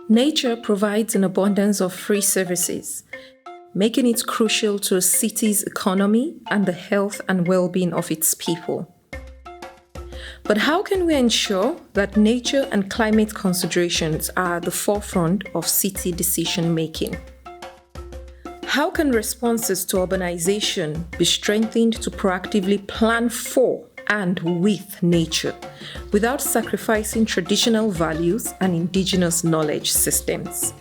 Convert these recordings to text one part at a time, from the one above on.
Nature provides an abundance of free services, making it crucial to a city's economy and the health and well-being of its people. But how can we ensure that nature and climate considerations are at the forefront of city decision-making? How can responses to urbanization be strengthened to proactively plan for and with nature without sacrificing traditional values and indigenous knowledge systems?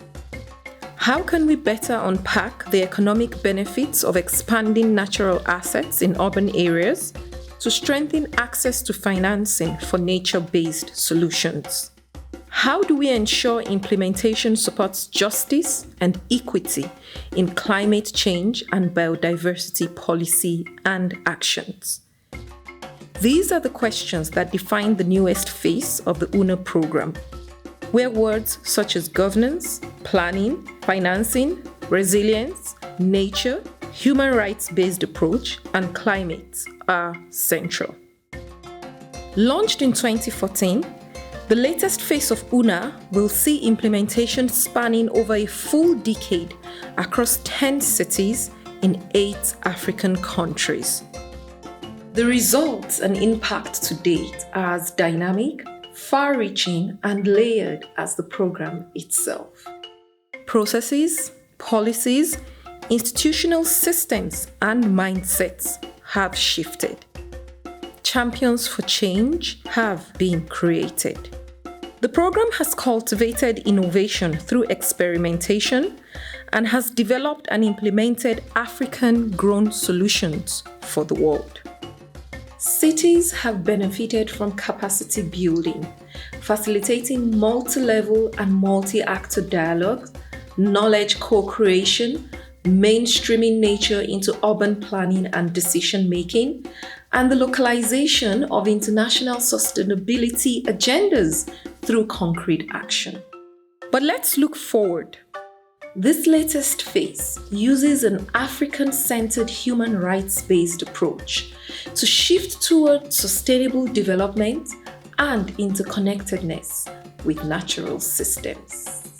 How can we better unpack the economic benefits of expanding natural assets in urban areas to strengthen access to financing for nature-based solutions? How do we ensure implementation supports justice and equity in climate change and biodiversity policy and actions? These are the questions that define the newest phase of the UNA program, where words such as governance, planning, financing, resilience, nature, human rights-based approach, and climate are central. Launched in 2014, the latest phase of UNA will see implementation spanning over a full decade across 10 cities in 8 African countries. The results and impact to date are as dynamic, far-reaching, and layered as the program itself. Processes, policies, institutional systems, and mindsets have shifted. Champions for change have been created. The program has cultivated innovation through experimentation and has developed and implemented African-grown solutions for the world. Cities have benefited from capacity building, facilitating multi-level and multi-actor dialogue, knowledge co-creation, mainstreaming nature into urban planning and decision-making, and the localization of international sustainability agendas through concrete action. But let's look forward. This latest phase uses an African-centered human rights-based approach to shift toward sustainable development and interconnectedness with natural systems.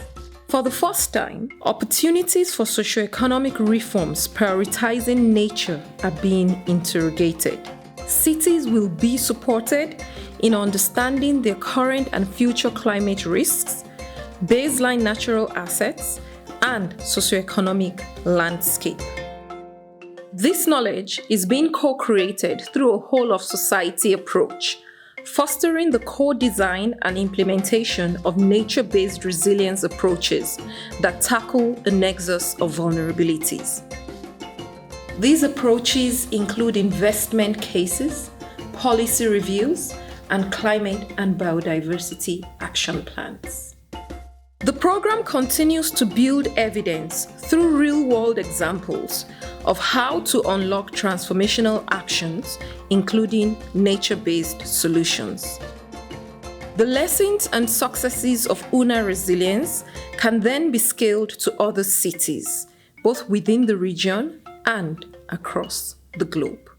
For the first time, opportunities for socioeconomic reforms prioritizing nature are being interrogated. Cities will be supported in understanding their current and future climate risks, baseline natural assets, and socioeconomic landscape. This knowledge is being co-created through a whole-of-society approach, fostering the co-design and implementation of nature-based resilience approaches that tackle the nexus of vulnerabilities. These approaches include investment cases, policy reviews, and climate and biodiversity action plans. The program continues to build evidence through real-world examples of how to unlock transformational actions, including nature-based solutions. The lessons and successes of UNA resilience can then be scaled to other cities, both within the region and across the globe.